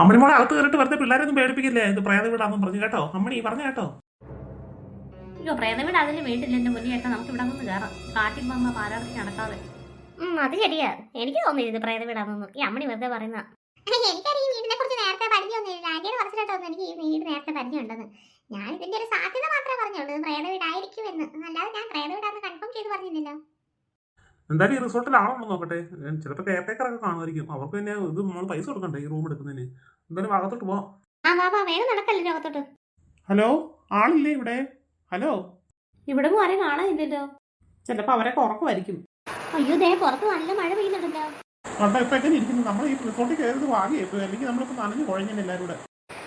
അമ്മണി മോളെ അകത്ത് കയറിട്ട് വെറുതെ പിള്ളേരൊന്നും പേടിപ്പിക്കില്ലേ? ഇത് പ്രേത വീടാന്നും പറഞ്ഞു കേട്ടോ. അമ്മണി പറഞ്ഞ കേട്ടോ. അയ്യോ, പ്രേത വീട് അതിന് വീട്ടില്ല എന്റെ മുന്നേ കേട്ടോ. നമുക്ക് ഇവിടെ നിന്ന് കയറാം. കാട്ടിൽ വന്ന പാരാടത്തിന് നടക്കാതെ. അത് ശരിയാ, എനിക്ക് തോന്നിയത് ഇത് പ്രേത വീടാണെന്ന്. ഈ അമ്മണി വെറുതെ പറയുന്ന. എനിക്കറിയാം ഈ വീടിനെ കുറിച്ച് നേരത്തെ പരിചയമൊന്നുമില്ല. ആന്റിയുടെ മനസ്സിലായിട്ടൊന്നും എനിക്ക് ഈ വീട് നേരത്തെ പരിചയമുണ്ടെന്ന്. ഞാൻ ഇതിന്റെ ഒരു സാധ്യത മാത്രമേ പറഞ്ഞുള്ളൂ, പ്രേത വീടായിരിക്കും എന്ന്. അല്ലാതെ ഞാൻ പ്രേത വീടാന്ന് കൺഫേം ചെയ്ത് പറഞ്ഞില്ലല്ലോ. എന്തായാലും ഈ റിസോർട്ടിൽ ആളുണ്ടോ നോക്കട്ടെ. ചിലപ്പോൾ കെയർടേക്കറൊക്കെ കാണുമായിരിക്കും. അവർക്ക് പിന്നെ ഇത് നമ്മൾ പൈസ കൊടുക്കണ്ടേ ഈ റൂം എടുക്കുന്നതിന്? എന്തായാലും ഭാഗത്തോട്ട് പോവാം. വേഗം നടക്കല്ലേ അകത്തോട്ട്. ഹലോ, ആളില്ലേ ഇവിടെ? ഹലോ, ഇവിടെ ആരെയും കാണാനില്ലല്ലോ. ചിലപ്പോൾ അവരൊക്കെ ഉറക്കമായിരിക്കും. അയ്യോ, ദേ പുറത്ത് നല്ല മഴ പെയ്യുന്നുണ്ടല്ലോ. കണ്ടോ ഇപ്പൊ എങ്ങനെ ഇരിക്കുന്നു? നമ്മൾ ഈ റിസോർട്ടിൽ കയറിയത് ഭാഗ്യം. അല്ലെങ്കിൽ നമ്മളിപ്പോ നനഞ്ഞു കുഴഞ്ഞു എല്ലാവരും കൂടെ.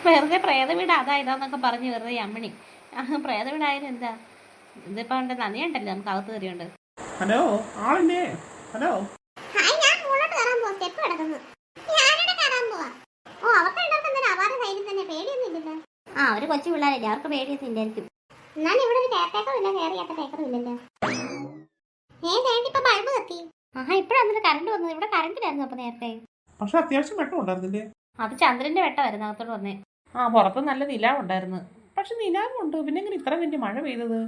വെറുതെ പ്രേത വീട് അതായതാന്നൊക്കെ പറഞ്ഞ് വെറുതെ അമ്മണി. പ്രേത വീടായാലും എന്താ, ഇതിപ്പോ നന്ദിയുണ്ടല്ലോ നമുക്ക് അകത്ത് കയറിയുണ്ട്. ഹലോ, ആളില്ലേ? ഹലോ, അവര് കൊച്ചു പിള്ളേരല്ലേ, അവർക്ക് പേടിയൊന്നും ഇല്ലായിരിക്കും. എന്നാലും ഇവിടെ ഒരു കെയർടേക്കറും ഇല്ല, കയറിയാത്ത ടേക്കറും ഇല്ലല്ലോ. ബൾബ് കത്തി. ഇപ്പഴാണ് കറണ്ട് വന്നത്. ഇവിടെ കറണ്ടിലായിരുന്നു അപ്പൊ നേരത്തെ. പക്ഷെ അത്യാവശ്യം വെട്ടം ഉണ്ടായിരുന്നില്ലേ? അത് ചന്ദ്രന്റെ വെട്ടമായിരുന്നു അകത്തോട്ട് വന്നേ. പുറത്ത് നല്ല നിലാവുണ്ടായിരുന്നു. പക്ഷെ നിലാവുണ്ട്, പിന്നെ എങ്ങനെ ഇത്ര വലിയ മഴ പെയ്തത്?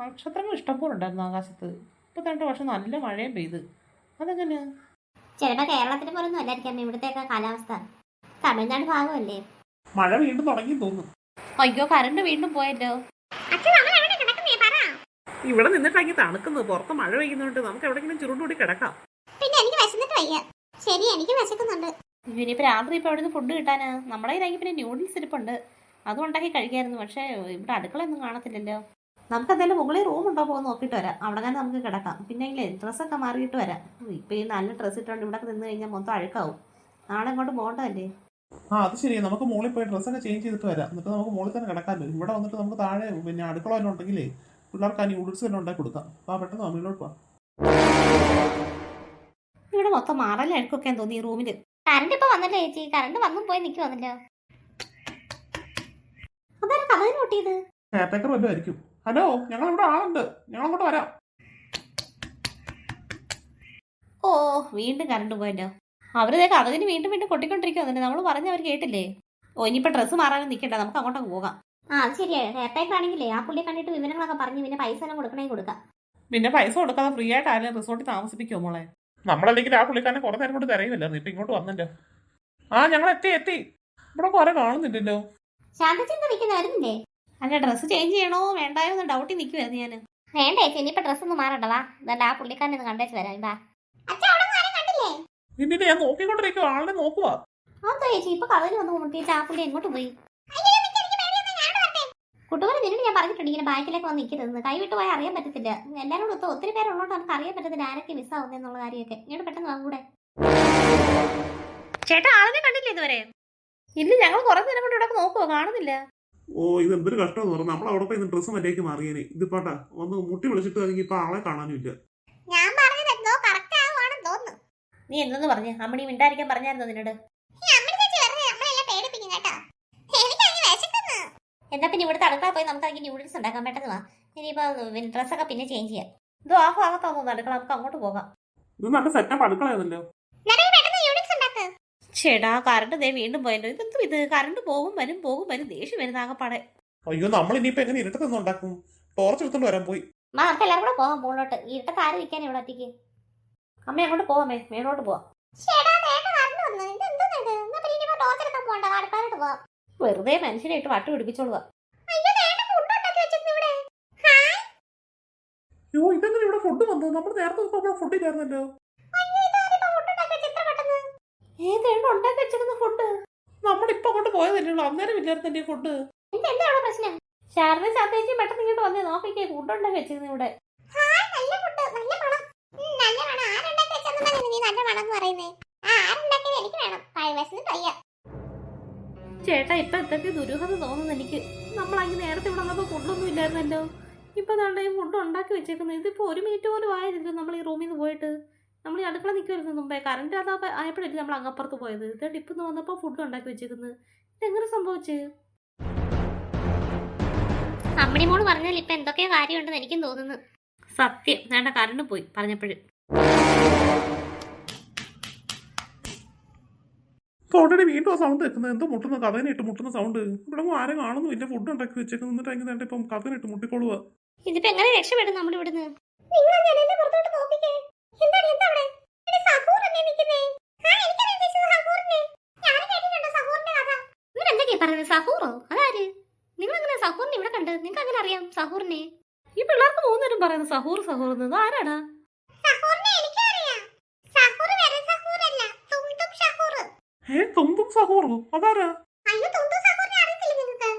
നക്ഷത്രങ്ങൾ ഇഷ്ടംപോലെ ഉണ്ടായിരുന്നു ആകാശത്ത്. ഇപ്പൊ തന്നെ പക്ഷെ നല്ല മഴയും പെയ്ത്. അതെങ്ങനെ? ചിലപ്പോ കേരളത്തിനെ പോലെ ഒന്നും അല്ലായിരിക്കാം ഇവിടത്തേക്ക് കാലാവസ്ഥ. തമിഴ്നാട് ഭാഗമല്ലേ. മഴ വീണ്ടും തുടങ്ങി തോന്നുന്നു. അയ്യോ, കറണ്ട് വീണ്ടും പോയല്ലോ. ഇവിടെ നിന്നിട്ടാക്കി തണുക്കുന്നത്. പുറത്ത് മഴ പെയ്യുന്നുണ്ട്. നമുക്ക് എവിടെയെങ്കിലും ചുരുണ്ടുകൂടി കിടക്കാം. പിന്നെ എനിക്ക് വിശന്നിട്ട് വയ്യ. ശരി, എനിക്ക് വിശക്കുന്നുണ്ട്. ഇനിയിപ്പോ രാത്രി ഇപ്പൊ എവിടെ നിന്ന് ഫുഡ് കിട്ടാനാ? നമ്മുടെ കയ്യിലാക്കി പിന്നെ ന്യൂഡിൽസ് ഇരിപ്പുണ്ട്, അതും ഉണ്ടാക്കി കഴിക്കായിരുന്നു. പക്ഷെ ഇവിടെ അടുക്കളയൊന്നും കാണത്തില്ലല്ലോ. നമുക്ക് എന്തായാലും മുകളിൽ റൂം ഉണ്ടോ പോകുന്ന നോക്കിയിട്ട് വരാം. അവിടെ തന്നെ നമുക്ക് കിടക്കാം. പിന്നെ ഡ്രസ്സൊക്കെ മാറിയിട്ട് വരാം. ഇപ്പൊ ഈ നല്ല ഡ്രസ്സ് ഇട്ടുകൊണ്ട് ഇവിടെ നിന്ന് കഴിഞ്ഞാൽ മൊത്തം അഴുക്കാവും. നാളെ ഇങ്ങോട്ട് പോകണ്ടല്ലേ. അത് ശരി. നമുക്ക് മുകളിൽ പോയി ഡ്രസ്സൊക്കെ ചേഞ്ച് ചെയ്തിട്ട് വരാം. എന്നിട്ട് നമുക്ക് മുകളിൽ തന്നെ കിടക്കാമല്ലോ. ഇവിടെ വന്നിട്ട് നമുക്ക് താഴെ പിന്നെ അടുക്കള വല്ലതും ഉണ്ടെങ്കിലേ പിള്ളേർക്ക് ആ ന്യൂഡിൽസ് തന്നെ ഉണ്ടാക്കി കൊടുക്കാം. പെട്ടെന്ന് മുകളിലോട്ട് പോവാം. ഇവിടെ മൊത്തം മാറല്ല അഴുക്കൊക്കെ തോന്നി ഈ റൂമില്. കറണ്ട് ഇപ്പൊ വന്നല്ലോ ചേച്ചി. കറണ്ട് വന്നും പോയി നിൽക്കുവന്നല്ലോ. അതാണ് കഥ നോട്ടിയത്. കെയർടേക്കർ വല്ലതും ആയിരിക്കും. ഹലോ, ഞങ്ങൾ ഇവിടെ ആളുണ്ട്. ഞങ്ങൾ അങ്ങോട്ട് വരാം. ഓ, വീണ്ടും കറണ്ട് പോയല്ലോ. അവരുടെ കഥകിന് വീണ്ടും വീണ്ടും കൊട്ടിക്കൊണ്ടിരിക്കുവല്ലേ. നമ്മൾ പറഞ്ഞ അവർ കേട്ടില്ലേ. ഓ, ഇനിയിപ്പോ ഡ്രസ്സ് മാറാനും നിൽക്കണ്ട, നമുക്ക് അങ്ങോട്ടൊക്കെ പോകാം. അത് ശരിയാണ്. കെയർടേക്കർ ആണെങ്കിലേ ആ പുള്ളിയെ കണ്ടിട്ട് വിവരങ്ങളൊക്കെ പറഞ്ഞു പിന്നെ പൈസ എല്ലാം കൊടുക്കണമെങ്കിൽ കൊടുക്കാം. പിന്നെ പൈസ കൊടുക്കാതെ ഫ്രീ ആയിട്ട് ആരെയും റിസോർട്ടിൽ താമസിപ്പിക്കുമോ മോളെ? നമ്മളല്ലെങ്കിൽ ആ പുള്ളിക്കാരനെ കുറെ നേരം കൊണ്ട് തിരയുമല്ലായിരുന്നു. ഇപ്പൊ ഇങ്ങോട്ട് വന്നല്ലോ. ഞങ്ങൾ എത്തി. ഇവിടെ കുറെ കാണുന്നില്ലല്ലോ. ശാന്തചിന്ത നിൽക്കുന്ന വരുന്നില്ലേ? അല്ല, ഡ്രസ്സ് ചേഞ്ച് ചെയ്യണോ വേണ്ടായോ എന്ന് ഡൗട്ടിൽ നിൽക്കുവായിരുന്നു ഞാൻ. വേണ്ട ചേച്ചി, ഇനിയിപ്പോ ഡ്രസ്സ് ഒന്നും മാറണ്ടവാ. ഇതല്ല ആ പുള്ളിക്കാരനെ കണ്ടേച്ച് വരാം. ഇതിന്റെ ഞാൻ നോക്കിക്കൊണ്ടിരിക്കുവോ, ആളിനെ നോക്കുവാ. അതെന്താ ചേച്ചി ഇപ്പൊ കഥയിൽ വന്ന് മുട്ടിച്ച് ആ പുള്ളി എങ്ങോട്ട് പോയി? കുട്ടുപോലെ നിന്നോട് ഞാൻ പറഞ്ഞിട്ടുണ്ട് ഇങ്ങനെ ബാക്കിലേക്ക് വന്ന് നിൽക്കരുത്. കൈവിട്ട് പോയാൽ അറിയാൻ പറ്റത്തില്ല. എല്ലാവരും ഒത്തിരി പേരുള്ളതുകൊണ്ട് നമുക്ക് അറിയാൻ പറ്റത്തില്ല ആരൊക്കെ മിസ്സാവുന്നുള്ള കാര്യമൊക്കെ. ഇങ്ങോട്ട് പെട്ടെന്ന് വാങ്ങൂടെ. ചേട്ടാ, ആളിനെ കണ്ടില്ലേ ഇതുവരെ? ഇല്ല, ഞങ്ങൾ കുറെ നേരം കൊണ്ട് ഇവിടെ നോക്കുവോ, കാണുന്നില്ല. ഓ, ഇത് എന്തൊരു കഷ്ടമെന്ന് പറഞ്ഞു. നമ്മൾ അവിടെ പോയി ഡ്രസ്സ് മര്യാദയ്ക്ക് മാറിയേനെ. ഇത് പാട്ടാ ഒന്ന് മുട്ടി വിളിച്ചിട്ട് അല്ലെങ്കിൽ ഇപ്പൊ ആളെ കാണാനും ഇല്ല. നീ എന്തെന്ന് പറഞ്ഞു? അമ്മണി മിണ്ടായിരിക്കാൻ പറഞ്ഞായിരുന്നു നിന്നോട്. എന്നാ പിന്നെ ഇവിടുത്തെ അടുക്കള പോയി നമുക്ക് അതിന് ന്യൂഡിൽസ് ഉണ്ടാക്കാൻ പെട്ടെന്ന് വാ. ഇനിയിപ്പോ ഡ്രസ്സൊക്കെ പിന്നെ ചേഞ്ച് ചെയ്യാം. ഇതോ ആ ഭാഗത്താവുന്നു അടുക്കള, നമുക്ക് അങ്ങോട്ട് പോകാം. ഇത് നല്ല സെറ്റപ്പ് അടുക്കളയാണല്ലോ. ചേട്ടാ, കറണ്ട് ദേ വീണ്ടും പോയല്ലോ. ഇതെന്തും ഇത്? കറണ്ട് പോകും വരും ദേഷ്യം വരുന്ന ആകെപ്പാടെ. അയ്യോ, നമ്മൾ ഇനിയിപ്പോ എങ്ങനെ ഇരുട്ടത്തൊന്നും ഉണ്ടാക്കും? ടോർച്ച് എടുത്തോണ്ട് വരാൻ പോയി. നമുക്ക് എല്ലാവരും കൂടെ പോകാം മുകളിലോട്ട്. ഇരുട്ടത്ത് ആര് നിൽക്കാൻ ഇവിടെ ഒറ്റയ്ക്ക്? അമ്മ അങ്ങോട്ട് പോവാമേ, മേലോട്ട് പോവാം. വെറുതെ മനുഷ്യനെ ഇട്ട് വട്ട് പിടിപ്പിച്ചോളുക. അയ്യോ, ഇതെങ്ങനെ ഇവിടെ ഫുഡ് വന്നു? നമ്മൾ നേരത്തെ ഫുഡ് ഇല്ലായിരുന്നല്ലോ. ഏതാണ് ഉണ്ടാക്കി വെച്ചിരുന്ന ഫുഡ്? നമ്മളിപ്പോ അങ്ങോട്ട് പോയതല്ലേ, അന്നേരം ഇല്ലായിരുന്നല്ലേ ഫുഡ്. എന്താണ് പ്രശ്നം? ശാരദ ശാന്തേച്ചി പെട്ടെന്ന് ഇങ്ങോട്ട് വന്നേ, നോക്കിക്കേ ഫുഡ് ഉണ്ടാക്കി വെച്ചിരുന്നു ഇവിടെ. ചേട്ടാ, ഇപ്പൊ എന്തൊക്കെ ദുരൂഹത തോന്നുന്നു എനിക്ക്. നമ്മളങ്ങനെ നേരത്തെ ഇവിടെ വന്നപ്പോ ഫുഡൊന്നും ഇല്ലായിരുന്നല്ലോ. ഇപ്പൊ തന്നെ ഫുഡ് ഉണ്ടാക്കി വെച്ചേക്കുന്നത്. ഇതിപ്പോ 1 മിനിറ്റ് പോലും ആയിരുന്നല്ലോ നമ്മൾ ഈ റൂമിൽ നിന്ന് പോയിട്ട്. നമ്മൾ ഈ അടുക്കള നിൽക്കുമായിരുന്നു മുമ്പേ. കറണ്ട് ആയപ്പോഴല്ലേ നമ്മൾ അങ്ങപ്പുറത്ത് പോയത്. ഇതേട്ട് ഇപ്പൊ വന്നപ്പോ ഫുഡ് ഉണ്ടാക്കി വെച്ചേക്കുന്നത്. ഇതെങ്ങനെ സംഭവിച്ച്? അമ്മണി മോള് പറഞ്ഞാൽ ഇപ്പൊ എന്തൊക്കെയോ കാര്യമുണ്ടെന്ന് എനിക്കും തോന്നുന്നു. സത്യം, വേണ്ട കറണ്ട് പോയി പറഞ്ഞപ്പോഴും. ഓൾറെഡി വീണ്ടും ആ സൗണ്ട് വെക്കുന്നത് എന്തോ മുട്ടുന്ന കഥനിട്ട് മുട്ടുന്ന സൗണ്ട് ഇവിടെ ആരും കാണുന്നു ഇല്ല ഫുഡ് ഉണ്ടാക്കി വെച്ചേക്കുന്നു എന്നിട്ട് അതിന് ഇപ്പം കഥനിട്ട് മുട്ടിക്കൊള്ളുക. ഇതിപ്പോ എങ്ങനെ രക്ഷപ്പെടും നമ്മൾ ഇവിടുന്ന്? നിങ്ങൾ ആ ജനലിന്റെ പുറത്തോട്ട് നോക്കിക്കേ. എന്താണ് എന്താ അവിടെ? ഇവിടെ സഹൂർ അല്ലേ നിൽക്കുന്നേ? ആ എനിക്കറിയാം ചേച്ചി സഹൂറിനെ. ഞാൻ കേട്ടിട്ടുണ്ട് സഹൂറിന്റെ കഥ. നിങ്ങൾ എന്തൊക്കെയാ പറയുന്നത്? സഹൂറോ? അതാര്? നിങ്ങൾ എങ്ങനെ സഹൂറിനെ ഇവിടെ കണ്ട്? നിങ്ങൾക്ക് അങ്ങനെ അറിയാം സഹൂറിനെ? ഈ പിള്ളേർക്ക് മൂന്നുപേരും പറയുന്നത് സഹൂർ സഹൂർ എന്ന്. ആരാടാ? സഹൂറിനെ എനിക്കറിയാം. സഹൂർ വേറെ സഹൂറല്ല. തുംതും സഹൂർ. തുമ്പും സഹൂറോ? അതാരാ? അയ്യോ തുംതും സഹൂറിനെ അറിയത്തില്ല നിങ്ങൾക്ക്?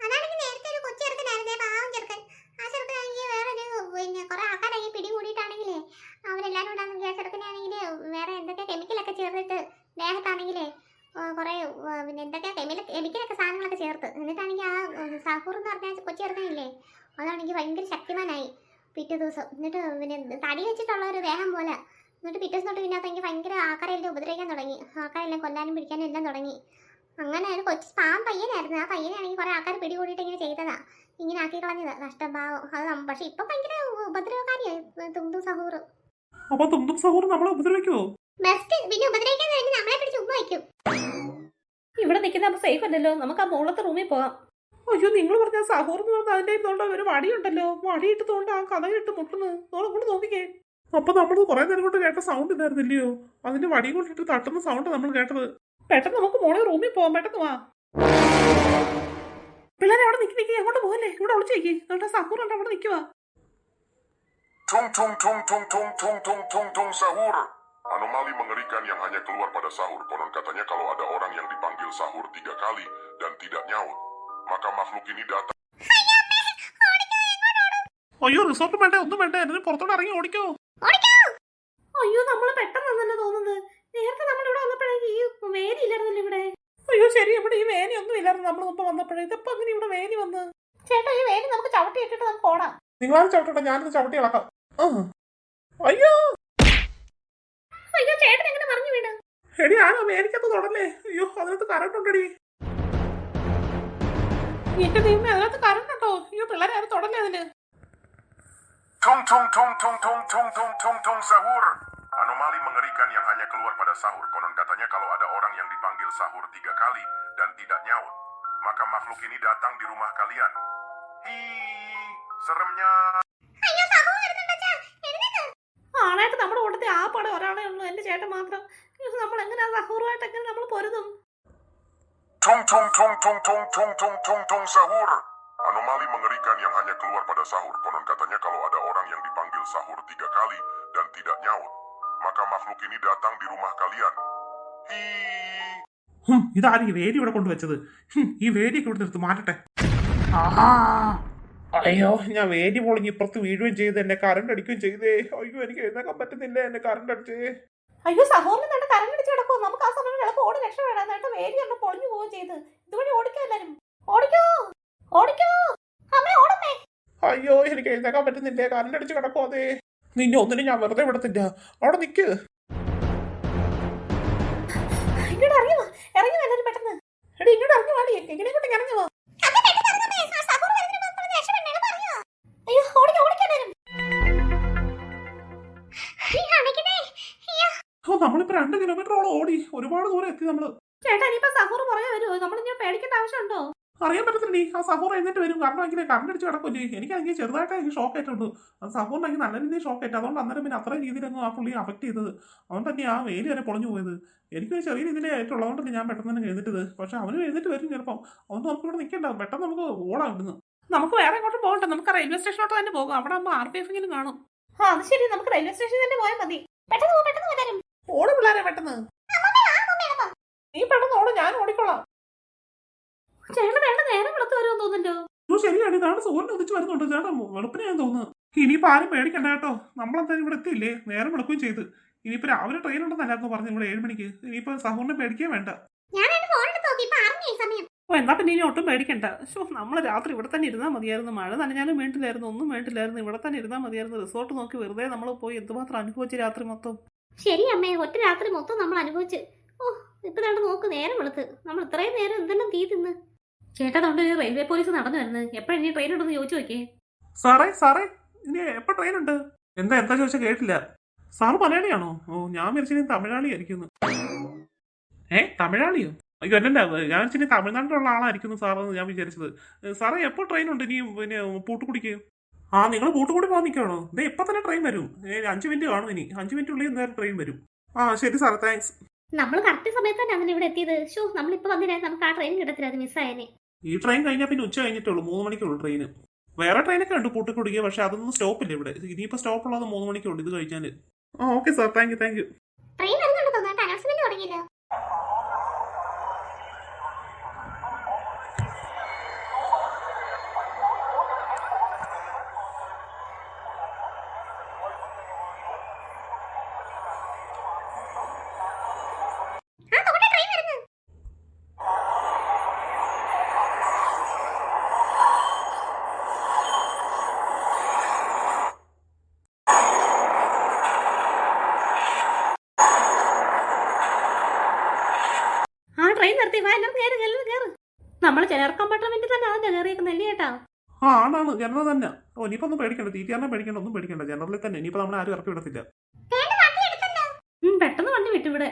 അതാണെങ്കിൽ നേരത്തെ ഒരു കൊച്ചു ചെറുക്കനായിരുന്നേ, പാവം ചെറുക്കൻ. ആ ചെറുക്കനാണെങ്കിൽ വേറെ പിന്നെ കുറെ ആൾക്കാരായി പിടികൂടിയിട്ടാണെങ്കിലേ അവരെല്ലാരും ഉണ്ടാകുന്ന ചെറുക്കനാണെങ്കിൽ വേറെ എന്തൊക്കെ കെമിക്കലൊക്കെ ചേർത്തിട്ട് ദേഹത്താണെങ്കിലേ കുറെ പിന്നെ എന്തൊക്കെ കെമിക്കലൊക്കെ സാധനങ്ങളൊക്കെ ചേർത്ത് എന്നിട്ടാണെങ്കിൽ ആ സഹൂർ എന്ന് പറഞ്ഞ കൊച്ചു ചെറുക്കനില്ലേ അതാണെങ്കിൽ ഭയങ്കര ശക്തിമാനായി പിറ്റേ ദിവസം. എന്നിട്ട് പിന്നെ തടി വെച്ചിട്ടുള്ള ഒരു ദേഹം പോലെ. എന്നിട്ട് പിറ്റേ ദിവസം തൊട്ട് പിന്നെ എനിക്ക് ഭയങ്കര ആൾക്കാരെല്ലാം ഉപദ്രവിക്കാൻ തുടങ്ങി. ആൾക്കാരെല്ലാം കൊല്ലാനും പിടിക്കാനും എല്ലാം തുടങ്ങി. അങ്ങനെ ഒരു കൊച്ചു പാവം പയ്യനായിരുന്നു. ആ പയ്യനാണെങ്കിൽ കുറെ ആൾക്കാർ പിടികൂടിയിട്ട് ഇങ്ങനെ ചെയ്തതാ, ഇങ്ങനെ ആക്കി കളഞ്ഞതാ. കഷ്ടഭാവം അത്. പക്ഷെ ഇപ്പൊ ഭയങ്കര ഉപദ്രവകാരിയായി തുംതും സഹൂർ. അപ്പൊ തുമ്പും സഹൂറും നമ്മളെ ഉപദ്രവിക്കുവോ? ബെസ്റ്റ്. പിന്നെ ഉപദ്രവിക്കാൻ വേണ്ടി നമ്മളെ പിടിച്ച് ഉമ്മ വയ്ക്കും. ഇവിടെ നിൽക്കുന്ന അപ്പൊ സേഫ് അല്ലല്ലോ, നമുക്ക് ആ മുകളത്തെ റൂമിൽ പോകാം. അയ്യോ നിങ്ങൾ പറഞ്ഞ സഹൂർ എന്ന് പറഞ്ഞാൽ അതിന്റെ ഇതുകൊണ്ട് ഒരു വടിയുണ്ടല്ലോ, വടിയിട്ടതുകൊണ്ട് ആ കഥകിട്ട് മുട്ടുന്നു. അങ്ങോട്ട് നോക്കിക്കേ. അപ്പൊ നമ്മൾ കുറെ നേരം കൊണ്ട് കേട്ട സൗണ്ട് ഇതായിരുന്നില്ലയോ? അതിന്റെ വടി കൊണ്ടിട്ട് തട്ടുന്ന സൗണ്ട് നമ്മൾ കേട്ടത്. പെട്ടെന്ന് നമുക്ക് മോളെ റൂമിൽ പോവാം. പെട്ടെന്ന് വാ പിള്ളേരെ. അവിടെ നിൽക്കി അങ്ങോട്ട് പോകല്ലേ, ഇവിടെ ഒളിച്ചേക്ക്. എന്നിട്ട് സഹൂർ ഉണ്ട് അവിടെ നിൽക്കുക. Tung tung tung tung tung tung tung tung tung sahur. Anomali mengerikan yang hanya keluar pada sahur. Konon katanya kalau ada orang yang dipanggil sahur 3 kali dan tidak nyaut, maka makhluk ini datang. അയ്യോ resort വേണ്ടേ, ഒന്നും വേണ്ടേ, എന്നിട്ട് പുറത്തോട്ട് ഇറങ്ങി ഓടിക്കോ. അയ്യോ നമ്മള് പെട്ടെന്ന് വന്നല്ലേ തോന്നുന്നത്. നേരത്തെ നമ്മൾ ഇവിടെ വന്നപ്പോഴേക്ക് ഈ വേലി ഇല്ലായിരുന്നല്ലോ ഇവിടെ. അയ്യോ ശരി, ഇവിടെ ഈ വേലി ഒന്നും ഇല്ലായിരുന്നു നമ്മൾ മുമ്പ് വന്നപ്പോഴേ. ഇതിപ്പോ അങ്ങനെ ഇവിടെ വേലി വന്ന്. ചേട്ടാ ഈ വേലി നമുക്ക് ചവിട്ടി ഇട്ടിട്ട് നമുക്ക് ഓടാം. നിങ്ങളാരും ചവിട്ടട്ടെ, ഞാനിത് ചവിട്ടി ഇളക്കാം. അയ്യോ അയ്യോ ചേട്ടൻ എങ്ങനെ മറിഞ്ഞു വീണ്? എടി ആരോ വേലിക്കത്ത് തൊടല്ലേ. അയ്യോ അതിനകത്ത് കറണ്ട് ഉണ്ടടി. എന്റെ ദൈവമേ അതിനകത്ത് കറണ്ട് ഉണ്ടോ? അയ്യോ പിള്ളേരെ ആരും തൊടല്ലേ അതില്. Tung tung tung tung tung tung tung tung tung sahur. Anomali mengerikan yang hanya keluar pada sahur. Konon katanya kalau ada orang yang dipanggil sahur 3 kali dan tidak nyaut, maka makhluk ini datang di rumah kalian. Hii, seremnya. ആണായിട്ട് നമ്മുടെ കൂട്ടത്തിൽ ആ പടം ഒരാളെ ഉള്ളൂ, എന്റെ ചേട്ടൻ മാത്രം. നമ്മൾ എങ്ങനെയാ സഹൂറുമായിട്ട് എങ്ങനെ നമ്മൾ പൊരുതും? Tung tung tung tung tung tung tung tung tung sahur. Anomali mengerikan yang hanya keluar pada sahur. Konon katanya kalau ada orang yang dipanggil sahur 3 kali dan tidak nyaut, maka makhluk ini datang di rumah kalian. Hii. ഇതാരും ഈ വേലി ഇവിടെ കൊണ്ടുവച്ചത്. ഈ വേലിയൊക്കെ ഇവിടെ എടുത്ത് മാറ്റട്ടെ. അയ്യോ ഞാൻ വേലി പൊളിഞ്ഞ് ഇപ്പുറത്ത് വീഴുകയും ചെയ്ത് എന്നെ കറണ്ട് അടിക്കുകയും ചെയ്തേ. അയ്യോ എനിക്ക് എഴുന്നേക്കാൻ പറ്റുന്നില്ല, എന്നെ കറണ്ട് അടിച്ചേ. അയ്യോ സഹോദരൻ നേട്ടം കറണ്ട് അടിച്ച് കിടക്കുമോ? നമുക്ക് ആ സമയം എളുപ്പം ഓടി രക്ഷപ്പെടാൻ. നേട്ടം വേലി കണ്ട് പൊളിഞ്ഞു പോവുകയും ചെയ്ത്. ഇതുവഴി ഓടിക്കോ എല്ലാരും. ഓടിക്കോ ഓടിക്കോ അമ്മേ ഓടമ്മേ. അയ്യോ എനിക്ക് എഴുന്നേക്കാൻ പറ്റുന്നില്ല, കറണ്ട് അടിച്ച് കിടക്കോ. അതെ നിന്നെ ഒന്നിനും ഞാൻ വെറുതെ വിടത്തില്ല, അവിടെ നിക്ക്. ഇങ്ങോട്ട് ഇറങ്ങി വാ, ഇറങ്ങി വാ എല്ലാരും പെട്ടെന്ന്. എടി ഇങ്ങോട്ട് ഇറങ്ങി വാടി, എങ്ങനെയും ഇറങ്ങി വാ. അയ്യോ ഓടിക്കോ ഓടിക്കോ എല്ലാരും. നമ്മളിപ്പോ 2 കിലോമീറ്ററോളം ഓടി, ഒരുപാട് ദൂരം എത്തി നമ്മള്. ചേട്ടാ ഇനിയിപ്പോ സഹൂർ പറയാൻ വരുമോ? നമ്മളിങ്ങനെ പേടിക്കേണ്ട ആവശ്യമുണ്ടോ? അറിയാൻ പറ്റത്തില്ല, ആ സഹൂർ എന്നിട്ട് വരും. കാരണം അങ്ങനെ കറണ്ട് അടിച്ച് കിടക്കില്ലേ. എനിക്കാണെങ്കിൽ ചെറുതായിട്ട് ഷോക്ക് ആയിട്ടുണ്ട്. അത് സഹൂറിനെങ്കിൽ നല്ല രീതിയിൽ ഷോക്ക് ആയിട്ട്, അതുകൊണ്ട് അന്നേരം പിന്നെ അത്രയും രീതിയിലൊന്നും ആ പുള്ളിയെ അഫക്ട് ചെയ്തത്. അതുകൊണ്ട് തന്നെ ആ വേലി വരെ പൊളിഞ്ഞു പോയത്. എനിക്കൊരു ചെറിയ രീതിയിലേ ആയിട്ടുള്ളതുകൊണ്ടല്ലേ ഞാൻ പെട്ടെന്ന് തന്നെ എഴുതിട്ടത്. പക്ഷെ അവനും എഴുതിട്ട് വരും ചിലപ്പം. അതുകൊണ്ട് നമുക്ക് ഇവിടെ നിൽക്കണ്ട, പെട്ടെന്ന് നമുക്ക് ഓടാം ഇവിടുന്ന്. നമുക്ക് വേറെ എങ്ങോട്ടും പോകണ്ട, നമുക്ക് റെയിൽവേ സ്റ്റേഷനോട്ട് തന്നെ പോകാം. അവിടെ ആകുമ്പോൾ RPF എങ്കിലും കാണും. ആ അത് ശരി, നമുക്ക് റെയിൽവേ സ്റ്റേഷനിൽ തന്നെ പോയാൽ മതി. പെട്ടെന്ന് പെട്ടെന്ന് വരാനും ഓട് പിള്ളേരെ പെട്ടെന്ന്. നീ പെട്ടെന്ന് ഓടും, ഞാൻ ഓടിക്കോളാം. ചേട്ടൻ വേണ്ട നേരം വെളുത്ത് വരുമെന്ന് തോന്നുന്നല്ലോ. ശരിയാണ്, ഇതാണ് സൂര്യൻ ഉദിച്ച് വരുന്നുണ്ട്. ചേട്ടാ വെളുപ്പിനെ ഞാൻ തോന്നുന്നു. ഇനിയിപ്പോ ആരും പേടിക്കണ്ട കേട്ടോ, നമ്മളെന്തായാലും ഇവിടെ എത്തിയില്ലേ, നേരം വെളുക്കുകയും ചെയ്ത്. ഇനിയിപ്പോ രാവിലെ ട്രെയിൻ ഉണ്ടെന്നല്ലായിരുന്നു പറഞ്ഞു ഇവിടെ 7 മണിക്ക്. ഇനിയിപ്പോ സഹൂറിനെ പേടിക്കേ വേണ്ട. എന്നാ പിന്നെ ഇനി ഒട്ടും പേടിക്കണ്ട. നമ്മൾ രാത്രി ഇവിടെ തന്നെ ഇരുന്നാൽ മതിയായിരുന്നു. മഴ നനഞ്ഞാലും വേണ്ടില്ലായിരുന്നു, ഒന്നും വേണ്ടില്ലായിരുന്നു. ഇവിടെ തന്നെ ഇരുന്നാൽ മതിയായിരുന്നു. റിസോർട്ട് നോക്കി വെറുതെ നമ്മൾ പോയി എന്തുമാത്രം അനുഭവിച്ച് രാത്രി മൊത്തം. ശരി അമ്മേ, ഒറ്റ രാത്രി മൊത്തം നമ്മൾ അനുഭവിച്ച്. ഓ ഇപ്പൊ രണ്ട് നോക്ക് നേരം വെളുത്ത്. നമ്മൾ ഇത്രയും നേരം എന്തെല്ലാം തീ തിന്ന്. ചേട്ടാ അതുകൊണ്ട് റെയിൽവേ പോലീസ് നടന്നു വരുന്നത്. എപ്പോഴും ഇനി ട്രെയിൻ ഉണ്ടെന്ന് ചോദിച്ചു നോക്കിയേ. സാറേ ഇനി എപ്പോ ട്രെയിൻ ഉണ്ട്? എന്താ ചോദിച്ചാൽ കേട്ടില്ല. സാറ് മലയാളിയാണോ? ഓ ഞാൻ വിചാരിച്ചു തമിഴ്നാളി ആയിരിക്കുന്നു. തമിഴാളിയോ? അയ്യോ അല്ലല്ല, ഞാൻ ഇച്ചിരി തമിഴ്നാട്ടിലുള്ള ആളായിരിക്കുന്നു സാറെന്ന് ഞാൻ വിചാരിച്ചത്. സാറേ എപ്പോൾ ട്രെയിൻ ഉണ്ട് ഇനി പിന്നെ പൂട്ടുകുടിക്ക്? ആ നിങ്ങൾ പൂട്ടുകൂടി പോകാൻ നിൽക്കുകയാണോ? ഇതേ ഇപ്പം തന്നെ ട്രെയിൻ വരും. 5 മിനിറ്റ് കാണും, ഇനി 5 മിനിറ്റുള്ളിൽ എന്തായാലും ട്രെയിൻ വരും. ആ ശരി സാറേ, താങ്ക്സ്. നമ്മൾ കറക്റ്റ് സമയത്ത് തന്നെ അതിന് ഇവിടെ എത്തിയത്. ഷോ നമ്മളിപ്പോ വന്നില്ല, നമുക്ക് ആ ട്രെയിൻ കിട്ടത്തില്ല, അത് മിസ്സായേനെ. ഈ ട്രെയിൻ കഴിഞ്ഞാൽ പിന്നെ ഉച്ച കഴിഞ്ഞിട്ടുള്ളൂ, 3 മണിക്കുള്ളൂ ട്രെയിന്. വേറെ ട്രെയിനൊക്കെ ഉണ്ട് പൂട്ടിക്കുടിക്കുക, പക്ഷെ അതൊന്നും സ്റ്റോപ്പില്ല ഇവിടെ. ഇനിയിപ്പോൾ സ്റ്റോപ്പ് ഉള്ളത് 3 മണിക്കുള്ളൂ ഇത് കഴിഞ്ഞാൽ. ആ okay sir, thank you. Train വരുന്നുണ്ട് തോന്നുന്നു, അനൗൺസ്മെന്റ് തുടങ്ങിയല്ലോ. ആ ട്രെയിൻ നിർത്തി, വാ എല്ലാവരും കയറി കയറി. നമ്മൾ ജനറൽ കമ്പാർട്ട്മെന്റിൽ തന്നെ അതിന്റെ കയറിയേക്കുന്നല്ലേ ചേട്ടാ? ആ ആണാണ്, ജനറൽ തന്നെ. ഓ ഇനിയിപ്പോൾ ഒന്നും പേടിക്കണ്ട, തീറ്റിയാറിനെ പേടിക്കണ്ട, ഒന്നും പേടിക്കണ്ട. ജനറലിൽ തന്നെ ഇനിയിപ്പോൾ നമ്മൾ ആരും ഇറക്കി വിടത്തില്ല. പെട്ടെന്ന് വണ്ടി വിട്ടു ഇവിടെ.